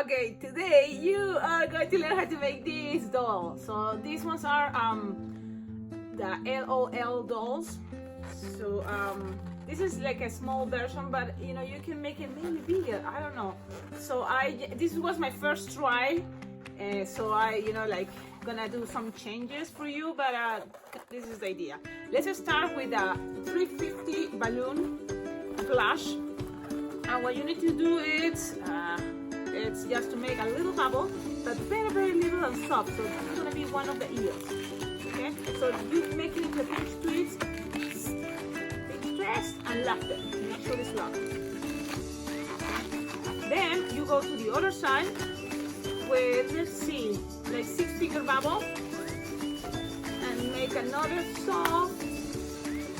Okay, today you are going to learn how to make this doll. So these ones are the LOL dolls. So this is like a small version, but you know you can make it maybe bigger. I don't know. So this was my first try, so I like gonna do some changes for you. But this is the idea. Let's start with a 350 balloon flash, and what you need to do is. It's just to make a little bubble, but very little and soft. So this is gonna be one of the ears. Okay, so you make it into a pinch twist, and lock it. Make sure it's locked. Then you go to the other side with, let's see, like 6-finger bubble, and make another soft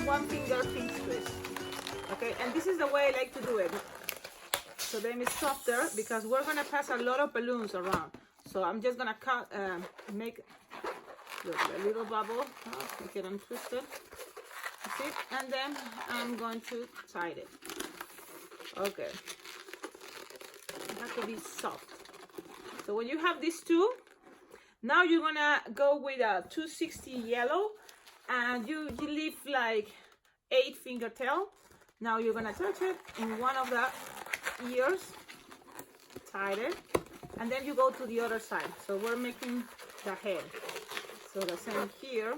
1-finger pinch twist. Okay, and this is the way I like to do it. So then it's softer because we're gonna pass a lot of balloons around. So I'm just gonna cut, make a little bubble, make it untwisted. See? And then I'm going to tie it. Okay. It has to be soft. So when you have these two, now you're gonna go with a 260 yellow, and you leave like 8-finger tail. Now you're gonna touch it in one of the ears, tie it, and then you go to the other side. So we're making the head. So the same here.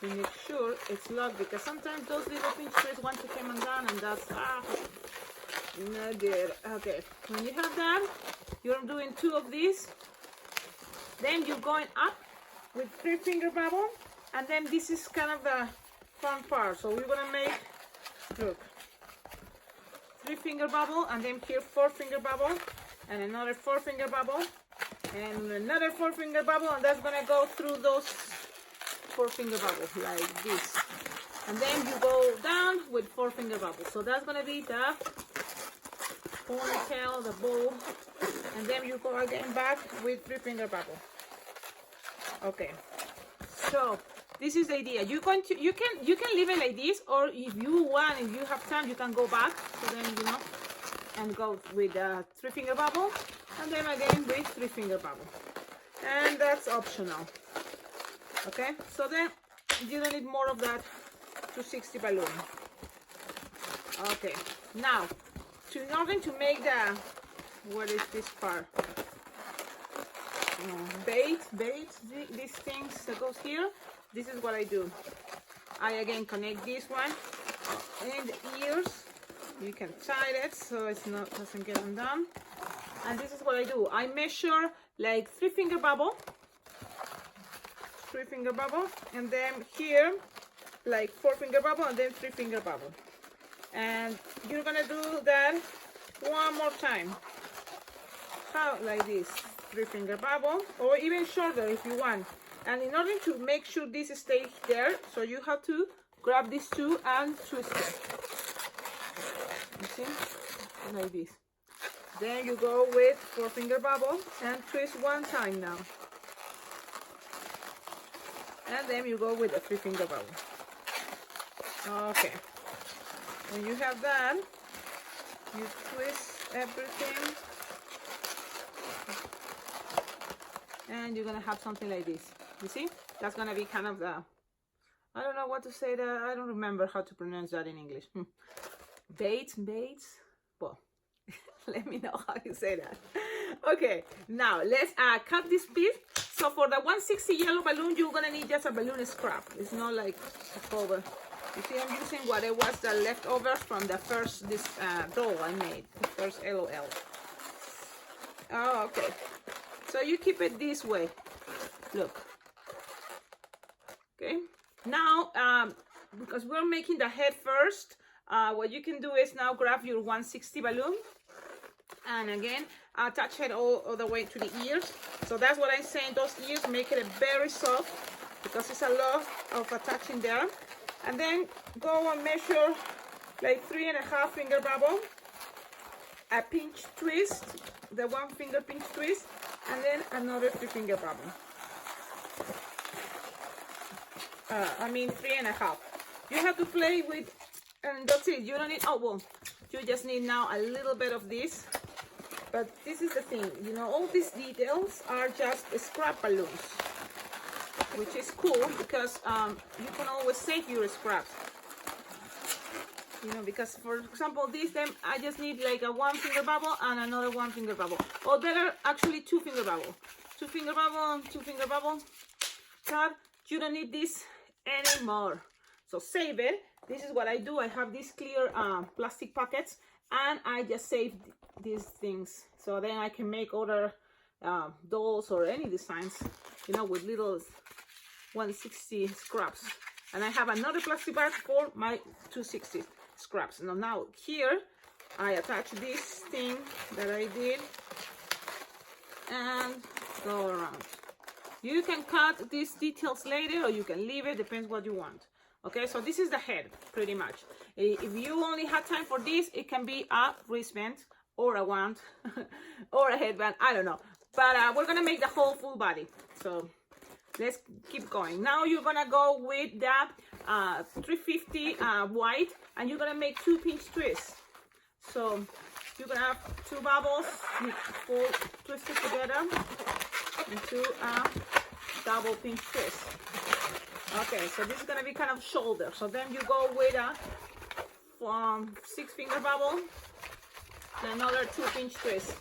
To make sure it's locked, because sometimes those little pinch twists want to come undone, and that's not good. Okay, when you have that, you're doing 2 of these. Then you're going up with 3-finger bubble, and then this is kind of the front part. So we're gonna make, look, 3-finger bubble, and then here 4-finger bubble, and another 4-finger bubble, and another 4-finger bubble, and that's gonna go through those 4-finger bubbles like this. And then you go down with 4-finger bubble. So that's gonna be the ponytail, the bow, and then you go again back with 3-finger bubble. Okay. So this is the idea. You can leave it like this, or if you have time, you can go back. So then and go with a 3-finger bubble, and then again with 3-finger bubble, and that's optional. Okay. So then you don't need more of that 260 balloon. Okay. Now, in order to make the, what is this part? Bait, these things that goes here. This is what I do. I again connect this one in the ears. You can tie it so it's doesn't get undone. And this is what I do. I measure like 3-finger bubble, and then here like 4-finger bubble, and then 3-finger bubble. And you're gonna do that one more time. How? Like this, 3-finger bubble, or even shorter if you want. And in order to make sure this stays there, so you have to grab these two and twist it. You see? Like this. Then you go with 4-finger bubble and twist one time now. And then you go with a 3-finger bubble. Okay. When you have that, you twist everything. And you're gonna have something like this. You see? That's gonna be kind of the, I don't know what to say that, I don't remember how to pronounce that in English. Baits? Well, let me know how you say that. Okay, now let's cut this piece. So for the 160 yellow balloon, you're gonna need just a balloon scrap. It's not like a cover. You see, I'm using what it was the leftovers from the first doll I made, the first LOL. Oh, okay. So you keep it this way. Look. Okay. Now, because we're making the head first, what you can do is now grab your 160 balloon, and again attach it all the way to the ears. So that's what I'm saying. Those ears make it very soft because it's a lot of attaching there. And then go and measure like 3.5-finger bubble, a pinch twist, the 1-finger pinch twist, and then another 3-finger bubble. 3.5. You have to play with, and that's it. You don't need, you just need now a little bit of this But this is the thing, you know, all these details are just scrap balloons, which is cool because you can always save your scraps. You know, because for example, this time I just need like a 1 finger bubble and another 1 finger bubble. Or better, actually 2 finger bubble. 2 finger bubble, 2 finger bubble. Cut. You don't need this anymore. So save it. This is what I do. I have these clear plastic pockets and I just save these things. So then I can make other dolls or any designs, you know, with little 160 scraps. And I have another plastic bag for my 260 scraps. Now here I attach this thing that I did and go around. You can cut these details later or you can leave it, depends what you want. Okay, so this is the head pretty much. If you only have time for this, it can be a wristband or a wand or a headband, I don't know. But we're gonna make the whole full body. So let's keep going. Now you're gonna go with the 350 white and you're gonna make 2 pinch twists. So you're gonna have 2 bubbles, full twisted together into a double pinch twist. Okay, so this is gonna be kind of shoulder. So then you go with a 6 finger bubble, another 2 pinch twist,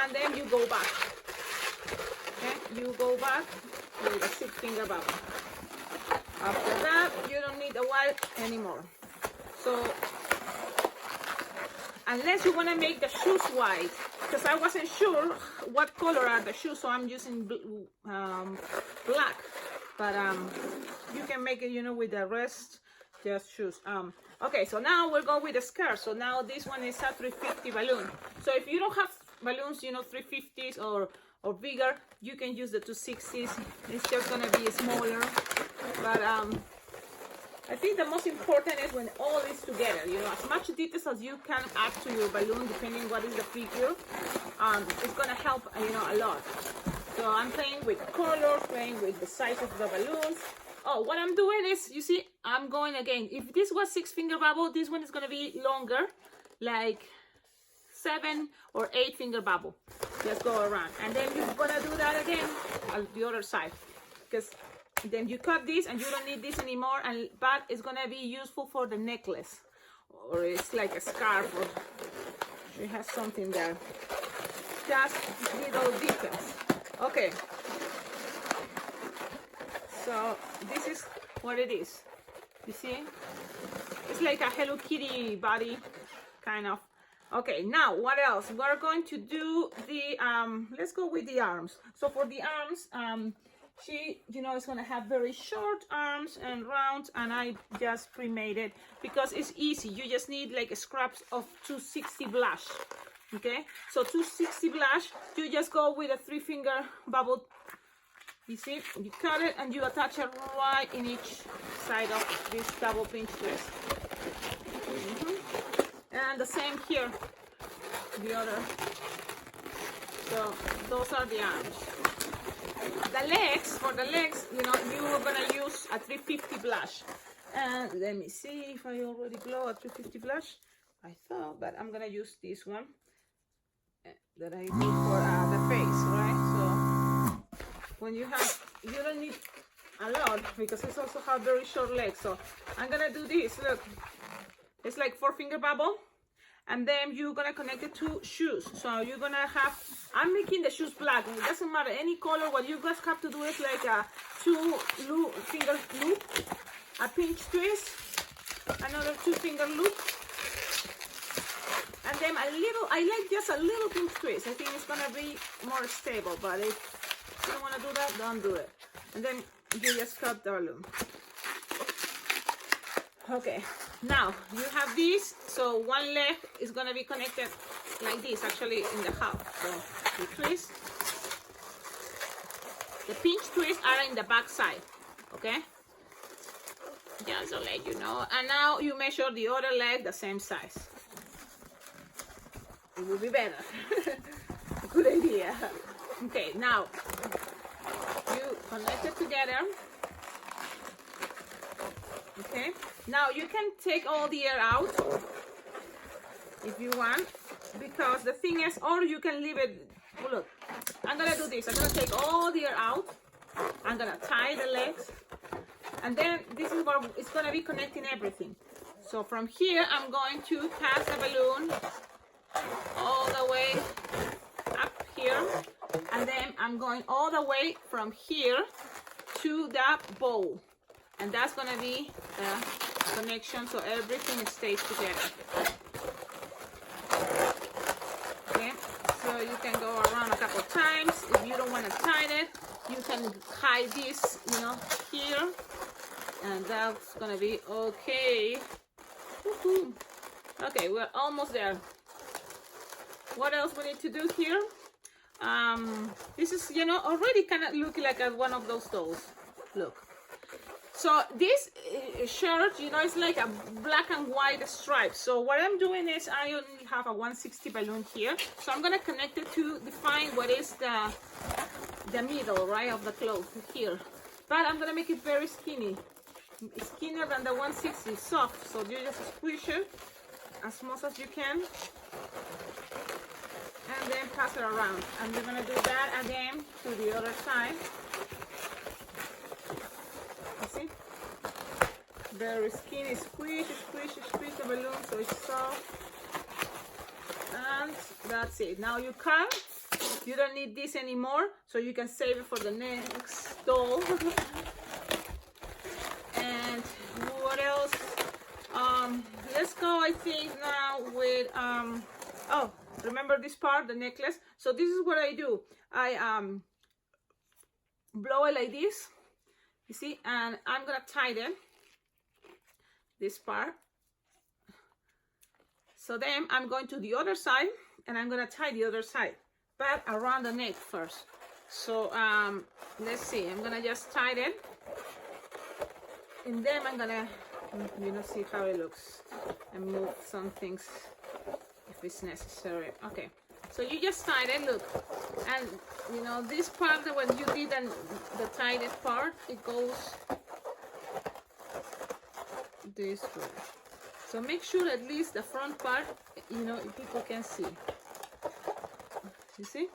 and then you go back. Okay, you go back with a 6 finger bubble. After that, you don't need the white anymore. So unless you want to make the shoes white, because I wasn't sure what color are the shoes, so I'm using black. But you can make it, you know, with the rest, just shoes. Okay, so now we'll go with the skirt. So now this one is a 350 balloon. So if you don't have balloons, you know, 350s or bigger, you can use the 260s. It's just gonna be smaller. But I think the most important is when all is together, you know, as much details as you can add to your balloon, depending what is the figure, it's gonna help, you know, a lot. So I'm playing with colors, playing with the size of the balloons. Oh, what I'm doing is, you see, I'm going again. If this was 6 finger bubble, this one is gonna be longer, like 7 or 8 finger bubble. Just go around, and then you're gonna do that again on the other side, because then you cut this and you don't need this anymore, and but it's gonna be useful for the necklace, or it's like a scarf, or she has something there. Just little details. Okay, so this is what it is. You see, it's like a Hello Kitty body, kind of. Okay, now what else? We're going to do the let's go with the arms. So for the arms, she, you know, is gonna have very short arms and round, and I just pre-made it because it's easy. You just need like scraps of 260 blush. Okay, so 260 blush, you just go with a 3 finger bubble. You see, you cut it and you attach it right in each side of this double pinch twist. And the same here, the other. So those are the arms. The legs, for the legs, you know, you are gonna use a 350 blush. And let me see if I already blow a 350 blush. I thought, but I'm gonna use this one that I did for the face, right? So when you don't need a lot because it's also have very short legs. So I'm gonna do this. Look, it's like 4 finger bubble, and then you're gonna connect it to shoes. So you're gonna have, I'm making the shoes black. It doesn't matter any color. What you guys have to do is like a 2 finger loop, a pinch twist, another 2 finger loop, and then a little, I like just a little pinch twist. I think it's gonna be more stable, but if you don't wanna do that, don't do it. And then you just cut the balloon. Okay, now you have this, so one leg is gonna be connected like this, actually in the half. So you twist. The pinch twists are in the back side, okay? Just to let you know. And now you measure the other leg the same size. It will be better. Good idea. Okay, now you connect it together. Okay, now you can take all the air out if you want. because the thing is, or you can leave it. Oh, look, I'm gonna do this. I'm gonna take all the air out. I'm gonna tie the legs, and then this is where it's gonna be connecting everything. So from here, I'm going to pass the balloon all the way up here, and then I'm going all the way from here to that bowl, and that's gonna be the connection, so everything stays together. Okay, so you can go around a couple times. If you don't want to tie it, you can hide this, you know, here, and that's gonna be okay. Woohoo. Okay, we're almost there. What else we need to do here? This is, you know, already kind of looking like one of those dolls. Look. So this shirt, you know, it's like a black and white stripe. So what I'm doing is I only have a 160 balloon here. So I'm gonna connect it to define what is the middle, right, of the cloth here. But I'm gonna make it very skinny. Skinnier than the 160, soft. So you just squish it as much as you can. And then pass it around. And we're gonna do that again to the other side. You see? Very skinny, squish the balloon so it's soft. And that's it. Now you cut. You don't need this anymore, so you can save it for the next doll. And what else? Let's go, I think, now with oh, remember this part, the necklace? So this is what I do. I blow it like this, you see, and I'm gonna tie them, this part. So then I'm going to the other side, and I'm gonna tie the other side, but around the neck first. So let's see, I'm gonna just tie them, and then I'm gonna, you know, see how it looks, and move some things if it's necessary. Okay, so you just tie it, look, and you know this part, that when you did the tied part, it goes this way. So make sure at least the front part, you know, people can see. You see?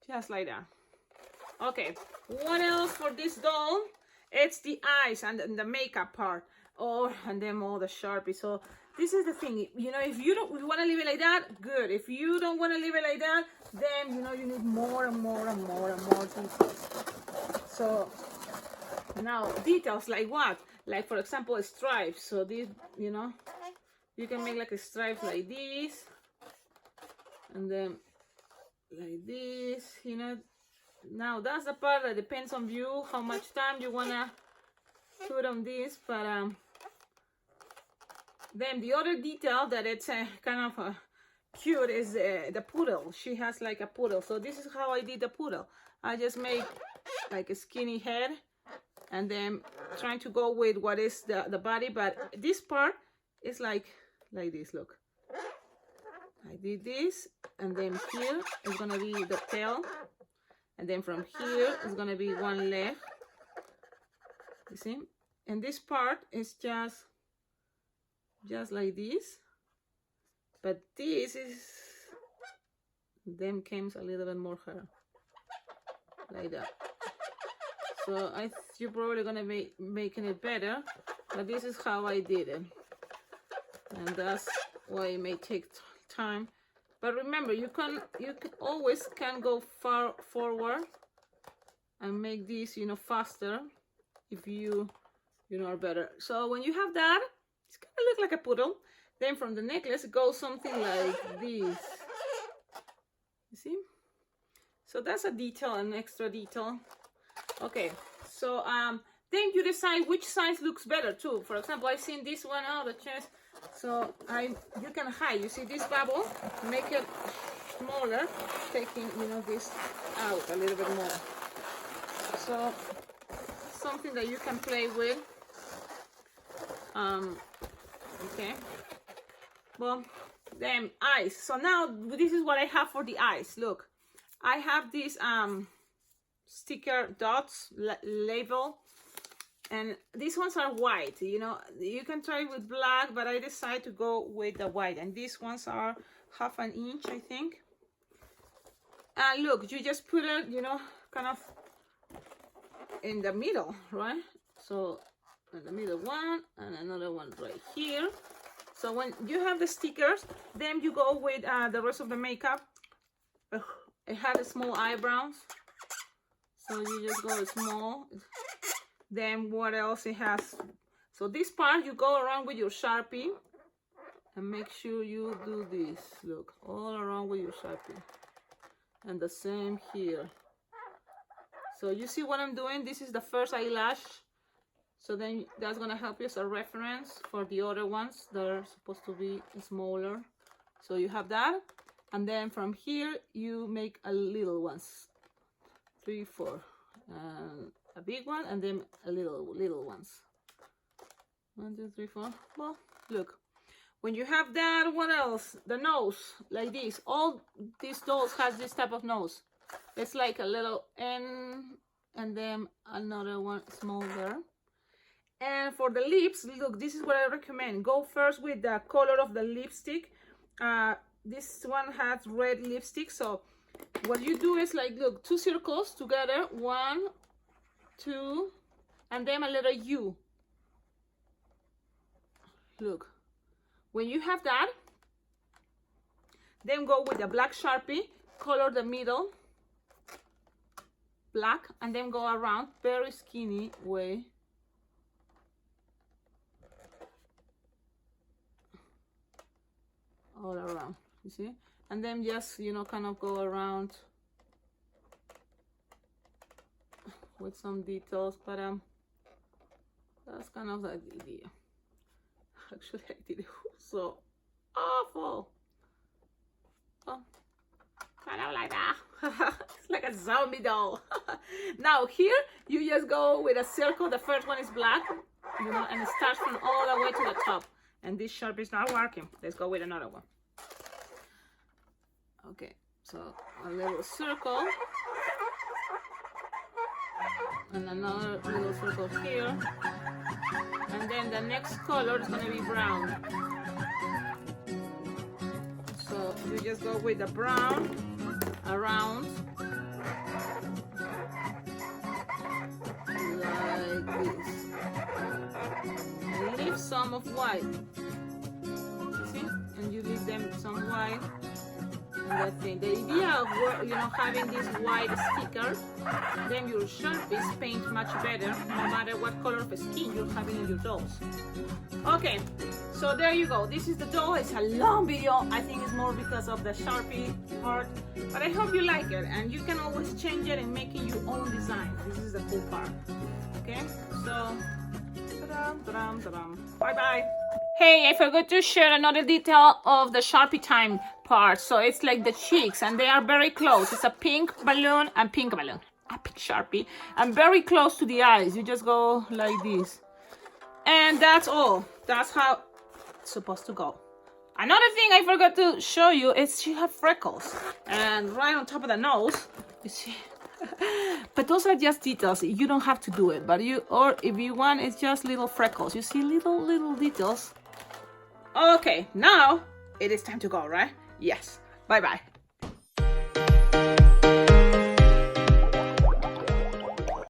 Just like that. Okay, what else for this doll? It's the eyes and the makeup part. Oh, and then all the Sharpie. So this is the thing, you know, if you want to leave it like that, good. If you don't want to leave it like that, then, you know, you need more and more and more and more details. So now details like what? Like, for example, stripes. So this, you know, you can make like a stripe like this, and then like this, you know. Now that's the part that depends on you, how much time you wanna put on this. But then the other detail that it's kind of cute is the poodle. She has like a poodle. So this is how I did the poodle. I just made like a skinny head, and then trying to go with what is the body. But this part is like this, look. I did this, and then here is gonna be the tail. And then from here is gonna be one leg, you see? And this part is just like this, but this is, then comes a little bit more hair, like that. So you're probably gonna making it better, but this is how I did it, and that's why it may take time. But remember, you can always go far forward and make this, you know, faster if you know, are better. So when you have that, it's gonna look like a poodle. Then from the necklace, it goes something like this. You see? So that's a detail, an extra detail. Okay, so then you decide which size looks better too. For example, I've seen this one out the chest. So you can hide. You see this bubble? Make it smaller, taking, you know, this out a little bit more. So something that you can play with. Okay. Well, then eyes. So now this is what I have for the eyes. Look, I have these sticker dots label, And these ones are white, you know, you can try with black, but I decided to go with the white. And these ones are 1/2 inch, I think. And look, you just put it, you know, kind of in the middle, right? So in the middle one, and another one right here. So when you have the stickers, then you go with the rest of the makeup. It had small eyebrows, so you just go small. Then what else it has? So this part you go around with your Sharpie and make sure you do this. Look, all around with your Sharpie. And the same here. So you see what I'm doing? This is the first eyelash. So then that's gonna help you as a reference for the other ones that are supposed to be smaller. So you have that. And then from here you make a little ones. 3, 4. And a big one, and then a little ones. 1, 2, 3, 4. Well, look, when you have that, what else? The nose, like this. All these dolls has this type of nose. It's like a little N, and then another one small there. And for the lips, look, this is what I recommend. Go first with the color of the lipstick. This one has red lipstick, so what you do is like, look, 2 circles together, 1, 2, and then a letter U. Look, when you have that, then go with the black Sharpie, color the middle black, and then go around very skinny way. All around, you see? And then just, you know, kind of go around with some details, but that's kind of the idea. Actually, I did it so awful. Oh, kind of like that. It's like a zombie doll. Now here you just go with a circle. The first one is black, you know, and it starts from all the way to the top. And this Sharpie is not working. Let's go with another one. Okay, so a little circle and another little circle here, and then the next color is going to be brown. So you just go with the brown around like this, and leave some of white. See, and you leave them some white. That thing. The idea of, you know, having this white sticker, then your Sharpies paint much better, no matter what color of skin you're having in your dolls. Okay, so there you go. This is the doll. It's a long video. I think it's more because of the Sharpie part, but I hope you like it, and you can always change it and making your own design. This is the cool part. Okay, so bye bye. Hey, I forgot to share another detail of the Sharpie time part. So it's like the cheeks, and they are very close. It's a pink balloon and pink balloon. A pink Sharpie. And very close to the eyes. You just go like this. And that's all. That's how it's supposed to go. Another thing I forgot to show you is she has freckles. And right on top of the nose, you see. But those are just details. You don't have to do it. But or if you want, it's just little freckles. You see little details. Okay, now it is time to go, right? Yes. Bye-bye.